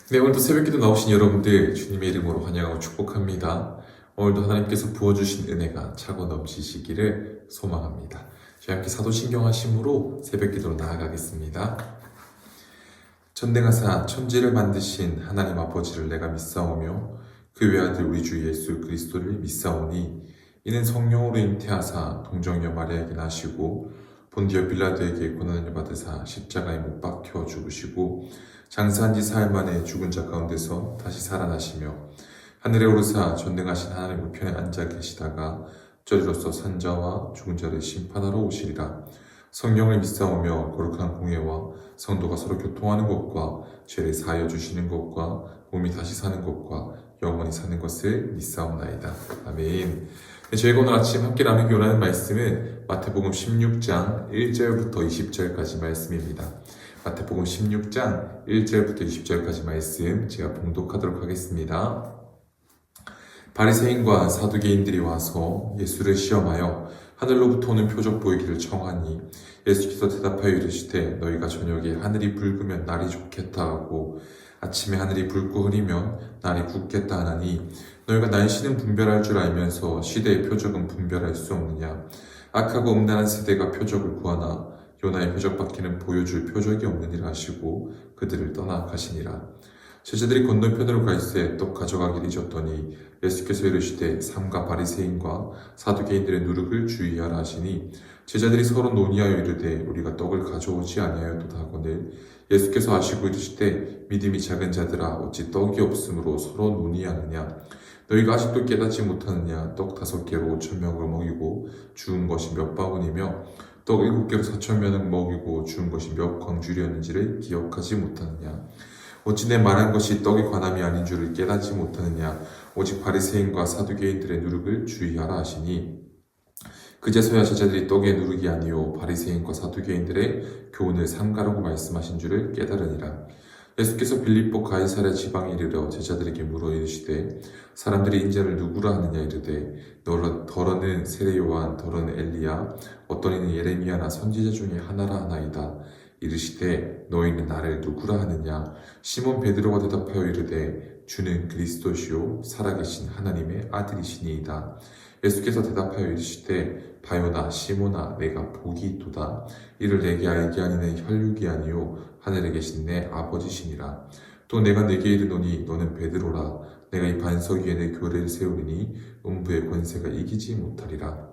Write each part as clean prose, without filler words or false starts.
네, 오늘도 새벽기도 나오신 여러분들 주님의 이름으로 환영하고 축복합니다. 오늘도 하나님께서 부어주신 은혜가 차고 넘치시기를 소망합니다. 저희 함께 사도신경 하심으로 새벽기도로 나아가겠습니다. 전능하사 천지를 만드신 하나님 아버지를 내가 믿사오며 그 외아들 우리 주 예수 그리스도를 믿사오니 이는 성령으로 잉태하사 동정녀 마리아에게 나시고 본디오 빌라도에게 고난을 받으사 십자가에 못 박혀 죽으시고 장사한 지 사흘 만에 죽은 자 가운데서 다시 살아나시며 하늘에 오르사 전능하신 하나님 우편에 앉아 계시다가 저리로서 산자와 죽은 자를 심판하러 오시리라. 성령을 믿사오며 거룩한 공예와 성도가 서로 교통하는 것과 죄를 사하여 주시는 것과 몸이 다시 사는 것과 영원히 사는 것을 믿사옵나이다. 아멘. 저희가 오늘 아침 함께 나누기 원하는 말씀은 마태복음 16장 1절부터 20절까지 말씀입니다. 마태복음 16장 1절부터 20절까지 말씀 제가 봉독하도록 하겠습니다. 바리새인과 사두개인들이 와서 예수를 시험하여 하늘로부터 오는 표적 보이기를 청하니 예수께서 대답하여 이르시되 너희가 저녁에 하늘이 붉으면 날이 좋겠다 하고 아침에 하늘이 붉고 흐리면 날이 굳겠다 하나니 너희가 날씨는 분별할 줄 알면서 시대의 표적은 분별할 수 없느냐. 악하고 음란한 세대가 표적을 구하나 요나의 표적밖에는 보여줄 표적이 없느니라 하시고 그들을 떠나 가시니라. 제자들이 건너편으로 갈새 떡 가져가기를 잊었더니 예수께서 이르시되 삼가 바리새인과 사두개인들의 누룩을 주의하라 하시니 제자들이 서로 논의하여 이르되 우리가 떡을 가져오지 아니하였도다 하거늘 예수께서 아시고 이르시되 믿음이 작은 자들아 어찌 떡이 없으므로 서로 논의하느냐. 너희가 아직도 깨닫지 못하느냐. 떡 5개로 5,000명을 먹이고 주운 것이 몇 바구니며 떡 7개로 4,000명을 먹이고 주운 것이 몇 광주리였는지를 기억하지 못하느냐. 어찌 내 말한 것이 떡에 관함이 아닌 줄을 깨닫지 못하느냐. 오직 바리새인과 사두개인들의 누룩을 주의하라 하시니 그제서야 제자들이 떡의 누룩이 아니요 바리새인과 사두개인들의 교훈을 삼가라고 말씀하신 줄을 깨달으니라. 예수께서 빌립보 가이사랴 지방에 이르러 제자들에게 물어 이르시되 사람들이 인자를 누구라 하느냐 이르되 더러는 세례 요한 더러는 엘리야 어떤 이는 예레미야나 선지자 중에 하나라 하나이다. 이르시되 너희는 나를 누구라 하느냐. 시몬 베드로가 대답하여 이르되 주는 그리스도시요 살아계신 하나님의 아들이시니이다. 예수께서 대답하여 이르시되 바요나 시몬아 내가 복이 있도다. 이를 내게 알게 하니는 혈육이 아니요 하늘에 계신 내 아버지시니라. 또 내가 내게 이르노니 너는 베드로라. 내가 이 반석 위에 내 교회를 세우리니 음부의 권세가 이기지 못하리라.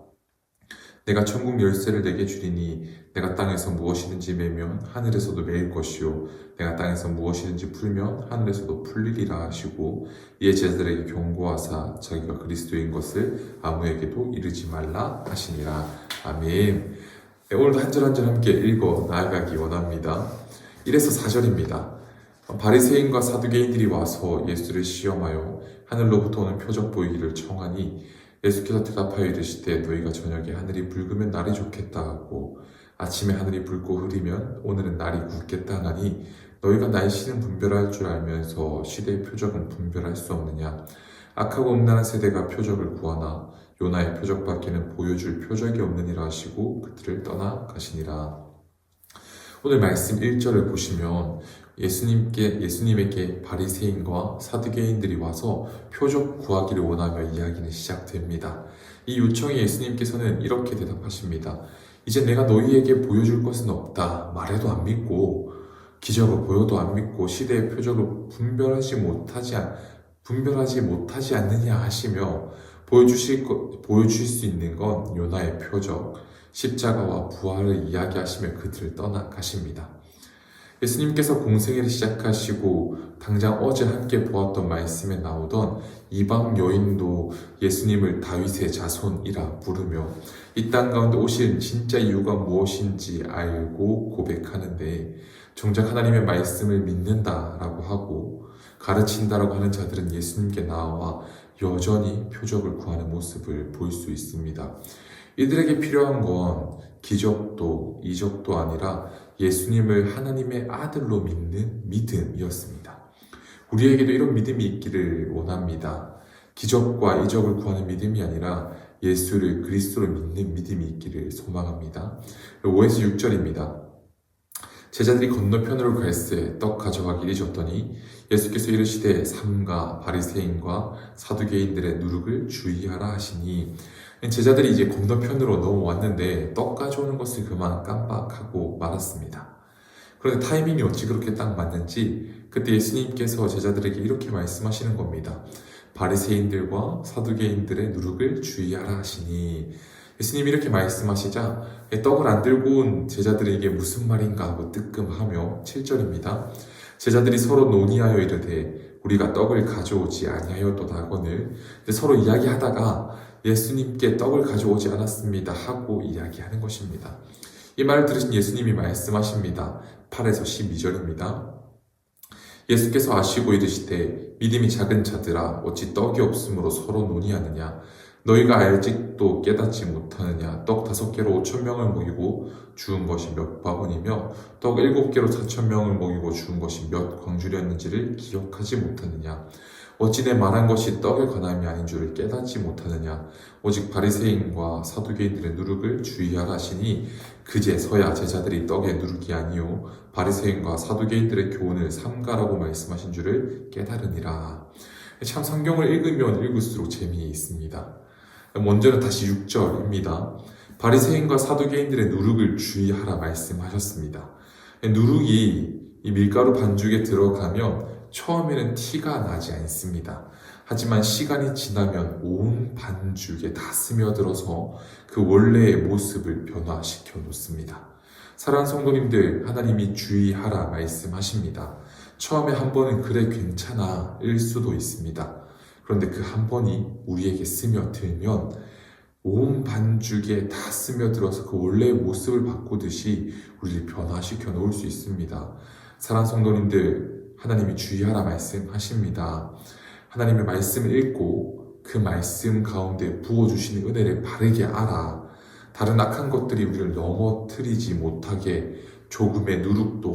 내가 천국 열쇠를 내게 주리니 내가 땅에서 무엇이든지 매면 하늘에서도 매일 것이요 내가 땅에서 무엇이든지 풀면 하늘에서도 풀리리라 하시고 이에 제자들에게 경고하사 자기가 그리스도인 것을 아무에게도 이르지 말라 하시니라. 아멘. 네, 오늘도 한 절 한 절 함께 읽어 나아가기 원합니다. 1에서 4절입니다. 바리새인과 사두개인들이 와서 예수를 시험하여 하늘로부터 오는 표적 보이기를 청하니 예수께서 대답하여 이르시되 너희가 저녁에 하늘이 붉으면 날이 좋겠다 하고 아침에 하늘이 붉고 흐리면 오늘은 날이 굳겠다 하나니 너희가 날씨는 분별할 줄 알면서 시대의 표적은 분별할 수 없느냐. 악하고 음란한 세대가 표적을 구하나 요나의 표적밖에는 보여줄 표적이 없느니라 하시고 그들을 떠나 가시니라. 오늘 말씀 1절을 보시면 예수님에게 바리새인과 사두개인들이 와서 표적 구하기를 원하며 이야기는 시작됩니다. 이 요청에 예수님께서는 이렇게 대답하십니다. 이제 내가 너희에게 보여줄 것은 없다. 말해도 안 믿고 기적을 보여도 안 믿고 시대의 표적을 분별하지 못하지 않느냐 하시며 보여주실 수 있는 건 요나의 표적, 십자가와 부활을 이야기하시며 그들을 떠나 가십니다. 예수님께서 공생애를 시작하시고 당장 어제 함께 보았던 말씀에 나오던 이방 여인도 예수님을 다윗의 자손이라 부르며 이 땅 가운데 오신 진짜 이유가 무엇인지 알고 고백하는데 정작 하나님의 말씀을 믿는다라고 하고 가르친다라고 하는 자들은 예수님께 나와 여전히 표적을 구하는 모습을 볼 수 있습니다. 이들에게 필요한 건 기적도 이적도 아니라 예수님을 하나님의 아들로 믿는 믿음이었습니다. 우리에게도 이런 믿음이 있기를 원합니다. 기적과 이적을 구하는 믿음이 아니라 예수를 그리스도로 믿는 믿음이 있기를 소망합니다. 5에서 6절입니다. 제자들이 건너편으로 갈새 떡 가져가기를 줬더니 예수께서 이르시되 삼가 바리새인과 사두개인들의 누룩을 주의하라 하시니, 제자들이 이제 건너편으로 넘어왔는데 떡 가져오는 것을 그만 깜빡하고 말았습니다. 그런데 타이밍이 어찌 그렇게 딱 맞는지 그때 예수님께서 제자들에게 이렇게 말씀하시는 겁니다. 바리새인들과 사두개인들의 누룩을 주의하라 하시니, 예수님이 이렇게 말씀하시자 떡을 안 들고 온 제자들이 이게 무슨 말인가 하고 뜨끔하며 7절입니다. 제자들이 서로 논의하여 이르되 우리가 떡을 가져오지 아니하였도다 하거늘, 서로 이야기하다가 예수님께 떡을 가져오지 않았습니다 하고 이야기하는 것입니다. 이 말을 들으신 예수님이 말씀하십니다. 8에서 12절입니다. 예수께서 아시고 이르시되 믿음이 작은 자들아 어찌 떡이 없으므로 서로 논의하느냐, 너희가 아직도 깨닫지 못하느냐. 떡 5개로 5,000명을 먹이고 주운 것이 몇 바구니며 떡 7개로 4,000명을 먹이고 주운 것이 몇 광주렸는지를 기억하지 못하느냐. 어찌 내 말한 것이 떡에 관함이 아닌 줄을 깨닫지 못하느냐. 오직 바리새인과 사두개인들의 누룩을 주의하라 하시니, 그제서야 제자들이 떡의 누룩이 아니요 바리새인과 사두개인들의 교훈을 삼가라고 말씀하신 줄을 깨달으니라. 참 성경을 읽으면 읽을수록 재미있습니다. 먼저는 다시 6절입니다. 바리새인과 사두개인들의 누룩을 주의하라 말씀하셨습니다. 누룩이 이 밀가루 반죽에 들어가면 처음에는 티가 나지 않습니다. 하지만 시간이 지나면 온 반죽에 다 스며들어서 그 원래의 모습을 변화시켜 놓습니다. 사랑하는 성도님들, 하나님이 주의하라 말씀하십니다. 처음에 한 번은 그래 괜찮아 일 수도 있습니다. 그런데 그 한 번이 우리에게 스며들면 온 반죽에 다 스며들어서 그 원래의 모습을 바꾸듯이 우리를 변화시켜 놓을 수 있습니다. 사랑하는 성도님들, 하나님이 주의하라 말씀하십니다. 하나님의 말씀을 읽고 그 말씀 가운데 부어주시는 은혜를 바르게 알아 다른 악한 것들이 우리를 넘어뜨리지 못하게 조금의 누룩도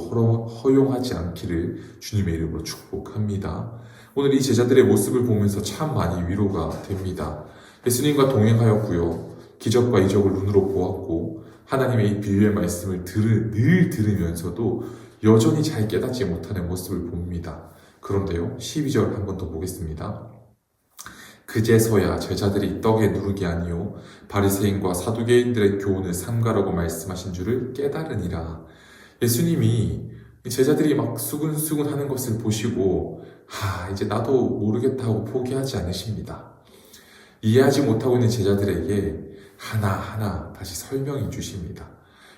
허용하지 않기를 주님의 이름으로 축복합니다. 오늘 이 제자들의 모습을 보면서 참 많이 위로가 됩니다. 예수님과 동행하였고요. 기적과 이적을 눈으로 보았고 하나님의 이 비유의 말씀을 늘 들으면서도 여전히 잘 깨닫지 못하는 모습을 봅니다. 그런데요, 12절 한 번 더 보겠습니다. 그제서야 제자들이 떡의 누룩이 아니요 바리새인과 사두개인들의 교훈을 삼가라고 말씀하신 줄을 깨달으니라. 예수님이 제자들이 막 수근수근 하는 것을 보시고 이제 나도 모르겠다 하고 포기하지 않으십니다. 이해하지 못하고 있는 제자들에게 하나하나 다시 설명해 주십니다.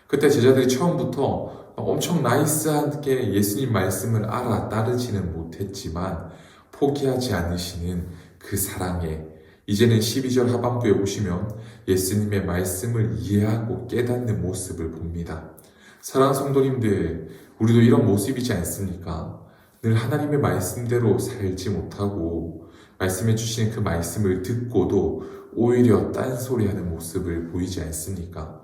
그때 제자들이 처음부터 엄청 나이스하게 예수님 말씀을 알아 따르지는 못했지만 포기하지 않으시는 그 사랑에, 이제는 12절 하반부에 보시면 예수님의 말씀을 이해하고 깨닫는 모습을 봅니다. 사랑하는 성도님들, 우리도 이런 모습이지 않습니까? 늘 하나님의 말씀대로 살지 못하고 말씀해 주시는 그 말씀을 듣고도 오히려 딴소리하는 모습을 보이지 않습니까?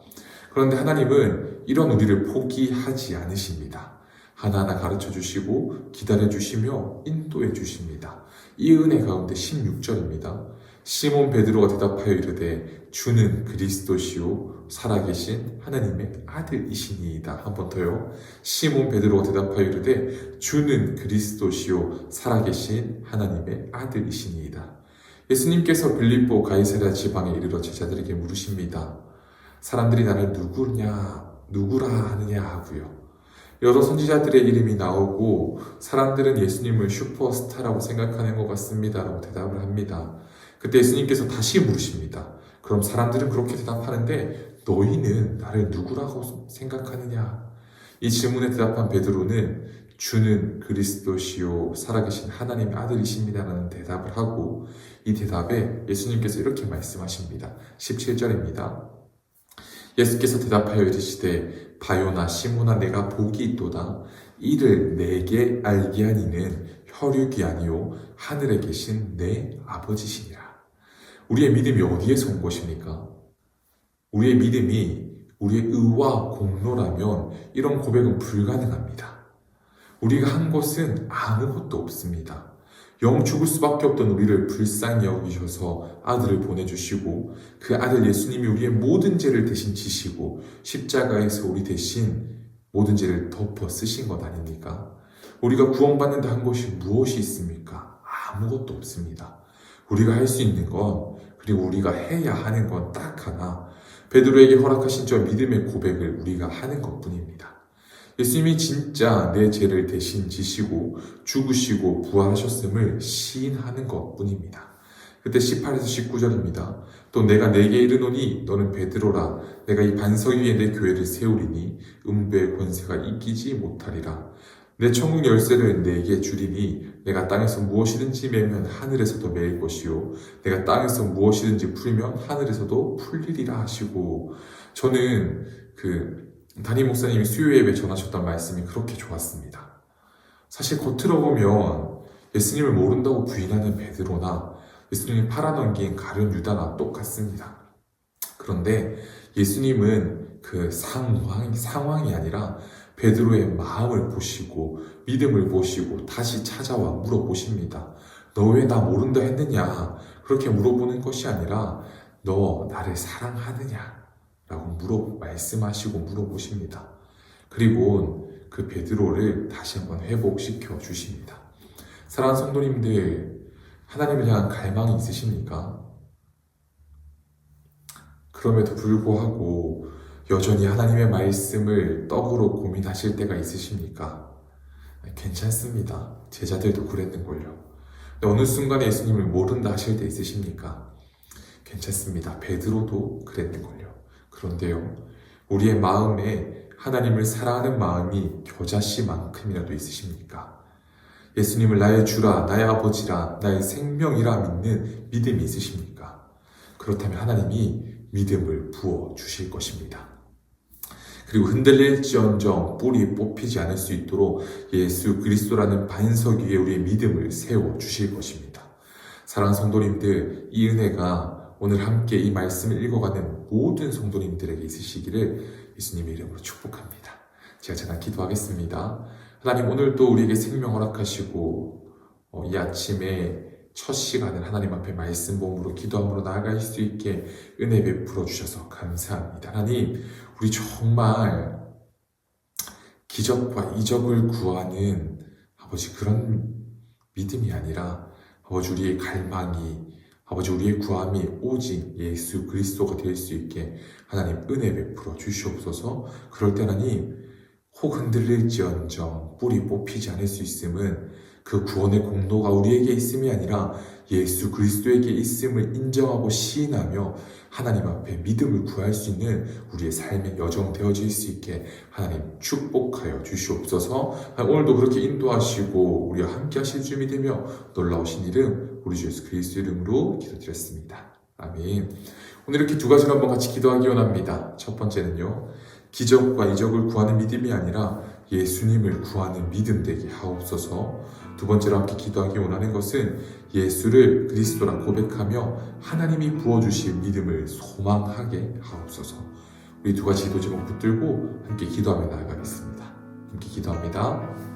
그런데 하나님은 이런 우리를 포기하지 않으십니다. 하나하나 가르쳐 주시고 기다려 주시며 인도해 주십니다. 이 은혜 가운데 16절입니다. 시몬 베드로가 대답하여 이르되 주는 그리스도시요 살아계신 하나님의 아들이시니이다. 한 번 더요. 시몬 베드로가 대답하여 이르되 주는 그리스도시요 살아계신 하나님의 아들이시니이다. 예수님께서 빌립보 가이사랴 지방에 이르러 제자들에게 물으십니다. 사람들이 나를 누구라 하느냐 하고요. 여러 선지자들의 이름이 나오고 사람들은 예수님을 슈퍼스타라고 생각하는 것 같습니다 라고 대답을 합니다. 그때 예수님께서 다시 물으십니다. 그럼 사람들은 그렇게 대답하는데 너희는 나를 누구라고 생각하느냐? 이 질문에 대답한 베드로는 주는 그리스도시요 살아계신 하나님의 아들이십니다 라는 대답을 하고, 이 대답에 예수님께서 이렇게 말씀하십니다. 17절입니다. 예수께서 대답하여 이르시되 바요나 시몬아 내가 복이 있도다. 이를 내게 알게 하니는 혈육이 아니요 하늘에 계신 내 아버지시니라. 우리의 믿음이 어디에서 온 것입니까? 우리의 믿음이 우리의 의와 공로라면 이런 고백은 불가능합니다. 우리가 한 것은 아무것도 없습니다. 영 죽을 수밖에 없던 우리를 불쌍히 여기셔서 아들을 보내주시고 그 아들 예수님이 우리의 모든 죄를 대신 지시고 십자가에서 우리 대신 모든 죄를 덮어 쓰신 것 아닙니까? 우리가 구원받는다 한 것이 무엇이 있습니까? 아무것도 없습니다. 우리가 할 수 있는 건, 그리고 우리가 해야 하는 건 딱 하나, 베드로에게 허락하신 저 믿음의 고백을 우리가 하는 것뿐입니다. 예수님이 진짜 내 죄를 대신 지시고 죽으시고 부활하셨음을 시인하는 것뿐입니다. 그때 18에서 19절입니다. 또 내가 네게 이르노니 너는 베드로라. 내가 이 반석 위에 내 교회를 세우리니 음부의 권세가 이기지 못하리라. 내 천국 열쇠를 네게 주리니 내가 땅에서 무엇이든지 매면 하늘에서도 매일 것이요 내가 땅에서 무엇이든지 풀면 하늘에서도 풀리리라 하시고, 저는 담임 목사님이 수요 예배 전하셨던 말씀이 그렇게 좋았습니다. 사실 겉으로 보면 예수님을 모른다고 부인하는 베드로나 예수님이 팔아넘긴 가룟 유다나 똑같습니다. 그런데 예수님은 그 상황이 아니라 베드로의 마음을 보시고 믿음을 보시고 다시 찾아와 물어보십니다. 너 왜 나 모른다 했느냐? 그렇게 물어보는 것이 아니라 너 나를 사랑하느냐? 라고 말씀하시고 물어보십니다. 그리고 그 베드로를 다시 한번 회복시켜 주십니다. 사랑하는 성도님들, 하나님을 향한 갈망이 있으십니까? 그럼에도 불구하고 여전히 하나님의 말씀을 떡으로 고민하실 때가 있으십니까? 괜찮습니다. 제자들도 그랬는걸요. 어느 순간에 예수님을 모른다 하실 때 있으십니까? 괜찮습니다. 베드로도 그랬는걸요. 그런데요, 우리의 마음에 하나님을 사랑하는 마음이 겨자씨만큼이라도 있으십니까? 예수님을 나의 주라, 나의 아버지라, 나의 생명이라 믿는 믿음이 있으십니까? 그렇다면 하나님이 믿음을 부어 주실 것입니다. 그리고 흔들릴지언정 뿌리 뽑히지 않을 수 있도록 예수 그리스도라는 반석 위에 우리의 믿음을 세워 주실 것입니다. 사랑하는 성도님들, 이 은혜가 오늘 함께 이 말씀을 읽어가는 모든 성도님들에게 있으시기를 예수님의 이름으로 축복합니다. 제가 잠깐 기도하겠습니다. 하나님, 오늘도 우리에게 생명 허락하시고 이 아침에 첫 시간을 하나님 앞에 말씀 본으로 기도함으로 나아갈 수 있게 은혜 베풀어 주셔서 감사합니다. 하나님, 우리 정말 기적과 이적을 구하는 아버지 그런 믿음이 아니라 아버지 우리의 갈망이, 아버지 우리의 구함이 오직 예수 그리스도가 될 수 있게 하나님 은혜 베풀어 주시옵소서. 그럴 때 하나님, 혹 흔들릴지언정 뿌리 뽑히지 않을 수 있음은 그 구원의 공로가 우리에게 있음이 아니라 예수 그리스도에게 있음을 인정하고 시인하며 하나님 앞에 믿음을 구할 수 있는 우리의 삶의 여정 되어질 수 있게 하나님 축복하여 주시옵소서. 오늘도 그렇게 인도하시고 우리와 함께 하실 줄 믿으며 놀라우신 이름 우리 주 예수 그리스도 이름으로 기도드렸습니다. 아멘. 오늘 이렇게 두 가지를 한번 같이 기도하기 원합니다. 첫 번째는요, 기적과 이적을 구하는 믿음이 아니라 예수님을 구하는 믿음 되게 하옵소서. 두 번째로 함께 기도하기 원하는 것은 예수를 그리스도라 고백하며 하나님이 부어주실 믿음을 소망하게 하옵소서. 우리 두 가지 기도 제목 붙들고 함께 기도하며 나아가겠습니다. 함께 기도합니다.